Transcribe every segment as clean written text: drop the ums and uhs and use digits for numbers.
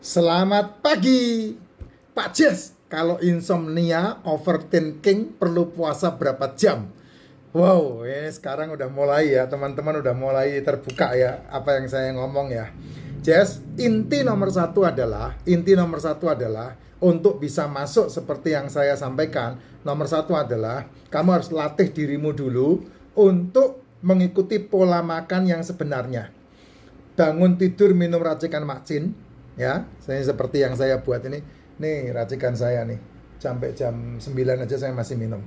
Selamat pagi, Pak Jes. Kalau insomnia, overthinking, perlu puasa berapa jam? Wow, ini sekarang udah mulai ya, teman-teman udah mulai terbuka ya, apa yang saya ngomong ya. Jes, inti nomor satu adalah untuk bisa masuk seperti yang saya sampaikan. Nomor satu adalah kamu harus latih dirimu dulu untuk mengikuti pola makan yang sebenarnya. Bangun tidur minum racikan makcin, ya saya seperti yang saya buat ini racikan saya nih, sampai jam 9 aja saya masih minum.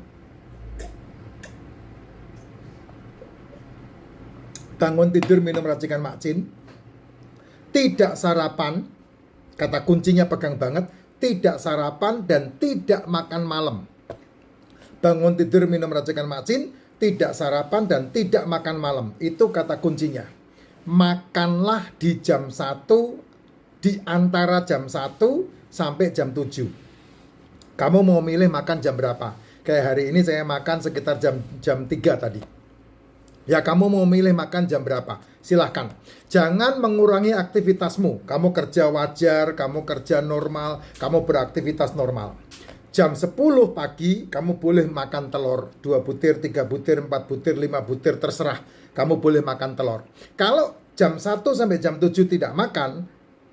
Bangun tidur minum racikan makcin, tidak sarapan, kata kuncinya pegang banget, tidak sarapan dan tidak makan malam. Bangun tidur minum racikan makcin, tidak sarapan dan tidak makan malam, itu kata kuncinya. Makanlah di jam 1, di antara jam 1 sampai jam 7. Kamu mau milih makan jam berapa? Kayak hari ini saya makan sekitar jam 3 tadi. Ya, kamu mau milih makan jam berapa? Silahkan. Jangan mengurangi aktivitasmu. Kamu kerja wajar, kamu kerja normal, kamu beraktivitas normal. Jam 10 pagi kamu boleh makan telur 2 butir, 3 butir, 4 butir, 5 butir, terserah. Kamu boleh makan telur. Kalau jam 1 sampai jam 7 tidak makan,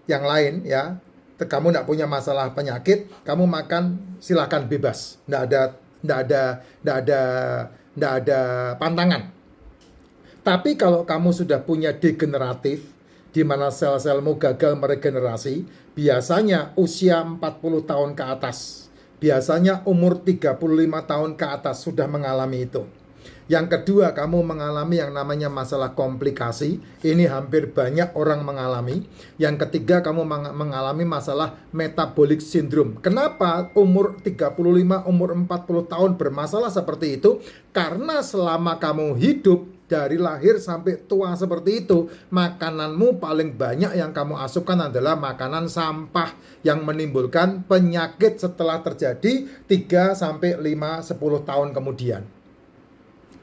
yang lain ya, kamu tidak punya masalah penyakit, kamu makan silahkan bebas. Tidak ada pantangan. Tapi kalau kamu sudah punya degeneratif, di mana sel-selmu gagal meregenerasi, biasanya usia 40 tahun ke atas, biasanya umur 35 tahun ke atas sudah mengalami itu. Yang kedua, kamu mengalami yang namanya masalah komplikasi. Ini hampir banyak orang mengalami. Yang ketiga, kamu mengalami masalah metabolic syndrome. Kenapa umur 35, umur 40 tahun bermasalah seperti itu? Karena selama kamu hidup, dari lahir sampai tua seperti itu, makananmu paling banyak yang kamu asupkan adalah makanan sampah yang menimbulkan penyakit setelah terjadi 3 sampai 5 10 tahun kemudian.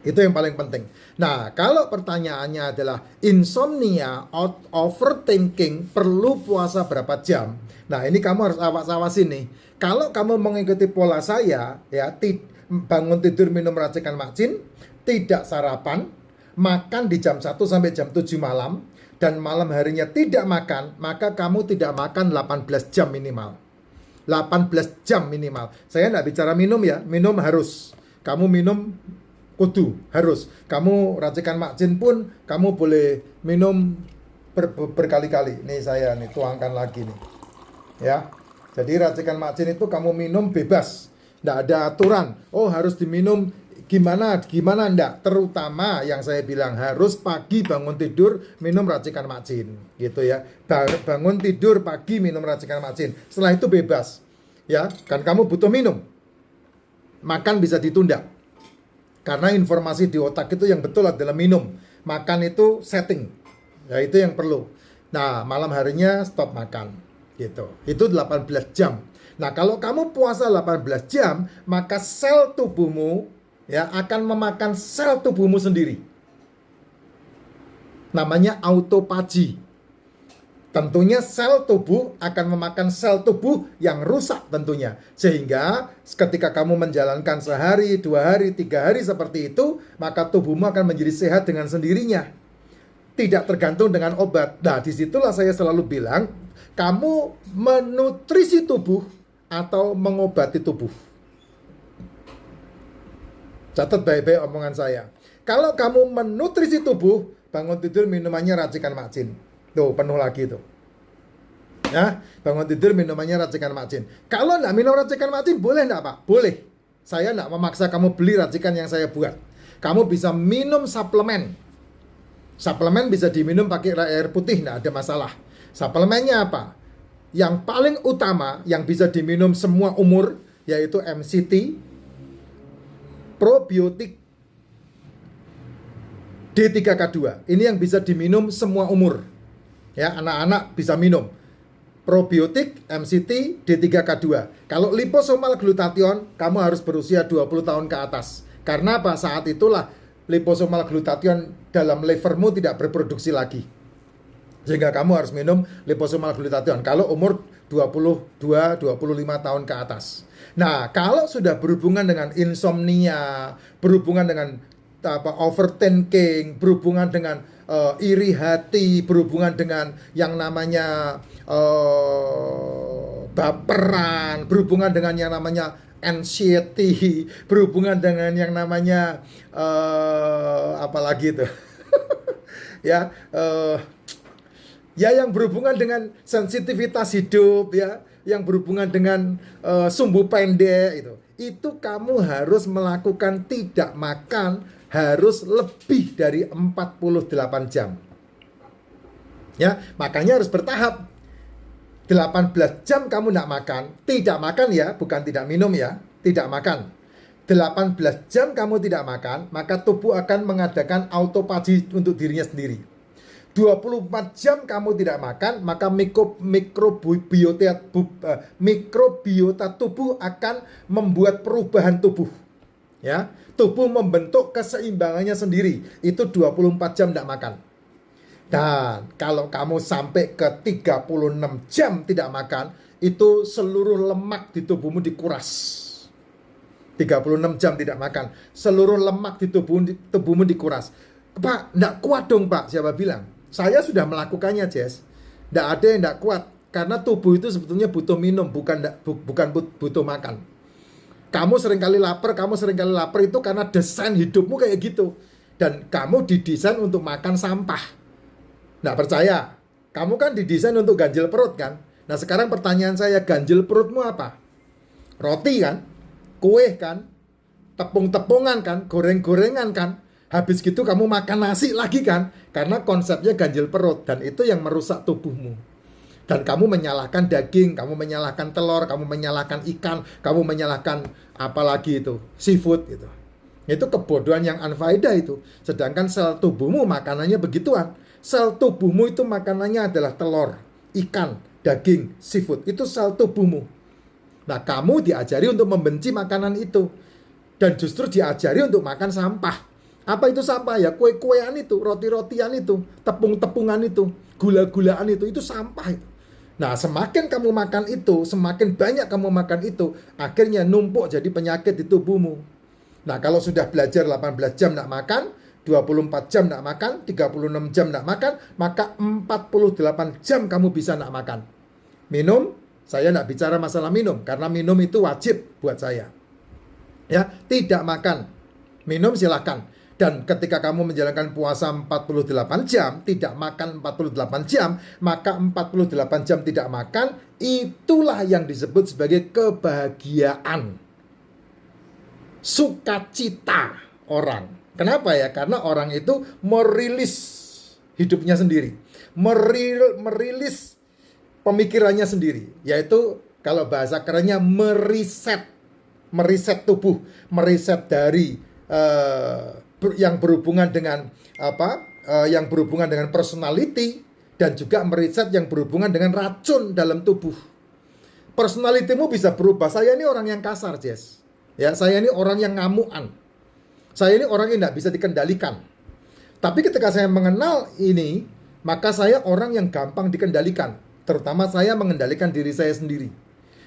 Itu yang paling penting. Nah, kalau pertanyaannya adalah insomnia, overthinking, perlu puasa berapa jam? Nah, ini kamu harus awas-awasin nih. Kalau kamu mengikuti pola saya, ya, bangun tidur minum racikan makcin, tidak sarapan, makan di jam 1 sampai jam 7 malam, dan malam harinya tidak makan, maka kamu tidak makan 18 jam minimal. 18 jam minimal. Saya tidak bicara minum ya, minum harus. Kamu minum kudu, harus. Kamu racikan makcin pun kamu boleh minum berkali-kali. Nih saya nih tuangkan lagi nih. Ya. Jadi racikan makcin itu kamu minum bebas. Tidak ada aturan. Oh, harus diminum gimana enggak. Terutama yang saya bilang harus pagi bangun tidur minum racikan makcin, gitu ya. Bangun tidur pagi minum racikan makcin. Setelah itu bebas. Ya, kan kamu butuh minum. Makan bisa ditunda. Karena informasi di otak itu yang betul adalah minum. Makan itu setting. Ya, itu yang perlu. Nah, malam harinya stop makan. Gitu. Itu 18 jam. Nah, kalau kamu puasa 18 jam, maka sel tubuhmu ya akan memakan sel tubuhmu sendiri. Namanya autophagy. Tentunya sel tubuh akan memakan sel tubuh yang rusak tentunya. Sehingga ketika kamu menjalankan sehari, 2 hari, 3 hari seperti itu, maka tubuhmu akan menjadi sehat dengan sendirinya. Tidak tergantung dengan obat. Nah, disitulah saya selalu bilang, kamu menutrisi tubuh atau mengobati tubuh. Catat baik-baik omongan saya. Kalau kamu menutrisi tubuh, bangun tidur minumannya racikan makcin. Tuh, penuh lagi tuh. Ya, bangun tidur minumannya racikan makcin. Kalau enggak minum racikan makcin, boleh enggak, Pak? Boleh. Saya enggak memaksa kamu beli racikan yang saya buat. Kamu bisa minum suplemen. Suplemen bisa diminum pakai air putih, enggak ada masalah. Suplemennya apa? Yang paling utama yang bisa diminum semua umur yaitu MCT, probiotik, D3K2. Ini yang bisa diminum semua umur. Ya, anak-anak bisa minum. Probiotik, MCT, D3K2. Kalau liposomal glutathione, kamu harus berusia 20 tahun ke atas. Karena apa? Saat itulah liposomal glutathione dalam livermu tidak berproduksi lagi. Sehingga kamu harus minum liposomal glutathione kalau umur 22-25 tahun ke atas. Nah, kalau sudah berhubungan dengan insomnia, berhubungan dengan overthinking, berhubungan dengan iri hati, berhubungan dengan yang namanya baperan, berhubungan dengan yang namanya anxiety, berhubungan dengan yang namanya apalagi itu ya yang berhubungan dengan sensitivitas hidup, ya yang berhubungan dengan sumbu pendek, itu kamu harus melakukan tidak makan harus lebih dari 48 jam. Ya, makanya harus bertahap. 18 jam kamu tidak makan ya, bukan tidak minum ya, tidak makan. 18 jam kamu tidak makan, maka tubuh akan mengadakan autophagy untuk dirinya sendiri. 24 jam kamu tidak makan, maka mikrobiota tubuh akan membuat perubahan tubuh. Ya, tubuh membentuk keseimbangannya sendiri. Itu 24 jam tidak makan. Dan kalau kamu sampai ke 36 jam tidak makan, itu seluruh lemak di tubuhmu dikuras. 36 jam tidak makan, seluruh lemak di tubuhmu dikuras. Pak, enggak kuat dong Pak, siapa bilang? Saya sudah melakukannya, Jess. Enggak ada yang enggak kuat, karena tubuh itu sebetulnya butuh minum, bukan butuh makan. Kamu seringkali lapar itu karena desain hidupmu kayak gitu. Dan kamu didesain untuk makan sampah. Nggak percaya? Kamu kan didesain untuk ganjil perut kan? Nah sekarang pertanyaan saya, ganjil perutmu apa? Roti kan? Kue kan? Tepung-tepungan kan? Goreng-gorengan kan? Habis gitu kamu makan nasi lagi kan? Karena konsepnya ganjil perut. Dan itu yang merusak tubuhmu. Dan kamu menyalahkan daging, kamu menyalahkan telur, kamu menyalahkan ikan, kamu menyalahkan apalagi itu, seafood gitu. Itu kebodohan yang unfaedah itu. Sedangkan sel tubuhmu makanannya begituan. Sel tubuhmu itu makanannya adalah telur, ikan, daging, seafood. Itu sel tubuhmu. Nah, kamu diajari untuk membenci makanan itu. Dan justru diajari untuk makan sampah. Apa itu sampah ya? Kue-kuean itu, roti-rotian itu, tepung-tepungan itu, gula-gulaan itu sampah itu. Nah, semakin kamu makan itu, semakin banyak kamu makan itu, akhirnya numpuk jadi penyakit di tubuhmu. Nah, kalau sudah belajar 18 jam tidak makan, 24 jam tidak makan, 36 jam tidak makan, maka 48 jam kamu bisa tidak makan. Minum, saya tidak bicara masalah minum, karena minum itu wajib buat saya. Ya, tidak makan, minum silakan. Dan ketika kamu menjalankan puasa 48 jam, tidak makan 48 jam, maka 48 jam tidak makan, itulah yang disebut sebagai kebahagiaan. Sukacita orang. Kenapa ya? Karena orang itu merilis hidupnya sendiri. Merilis pemikirannya sendiri. Yaitu kalau bahasa kerennya meriset tubuh. Meriset dari yang berhubungan dengan yang berhubungan dengan personality, dan juga meriset yang berhubungan dengan racun dalam tubuh. Personalitimu bisa berubah. Saya ini orang yang kasar, Jess. Ya, saya ini orang yang ngamuan. Saya ini orang yang tidak bisa dikendalikan. Tapi ketika saya mengenal ini, maka saya orang yang gampang dikendalikan. Terutama saya mengendalikan diri saya sendiri.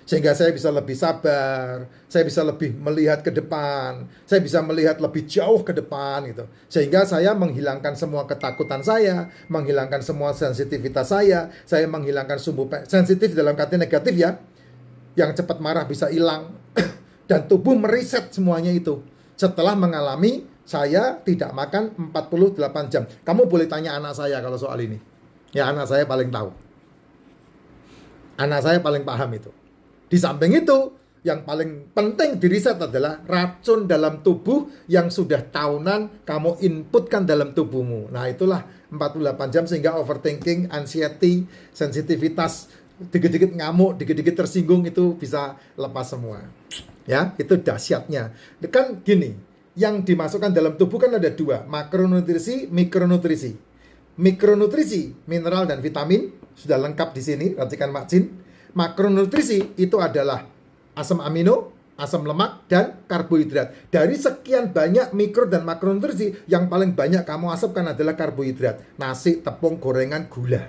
Sehingga saya bisa lebih sabar, saya bisa lebih melihat ke depan, saya bisa melihat lebih jauh ke depan gitu. Sehingga saya menghilangkan semua ketakutan saya, menghilangkan semua sensitivitas saya menghilangkan sumbu sensitif dalam kata negatif ya. Yang cepat marah bisa hilang. Dan tubuh meriset semuanya itu. Setelah mengalami saya tidak makan 48 jam. Kamu boleh tanya anak saya kalau soal ini. Ya, anak saya paling tahu. Anak saya paling paham itu. Di samping itu, yang paling penting diriset adalah racun dalam tubuh yang sudah tahunan kamu inputkan dalam tubuhmu. Nah, itulah 48 jam sehingga overthinking, anxiety, sensitivitas, dikit-dikit ngamuk, dikit-dikit tersinggung itu bisa lepas semua. Ya, itu dahsyatnya. Kan gini, yang dimasukkan dalam tubuh kan ada dua, makronutrisi, mikronutrisi. Mikronutrisi, mineral dan vitamin, sudah lengkap di sini, racikan Mak Jin. Makronutrisi itu adalah asam amino, asam lemak, dan karbohidrat. Dari sekian banyak mikro dan makronutrisi, yang paling banyak kamu asapkan adalah karbohidrat. Nasi, tepung, gorengan, gula.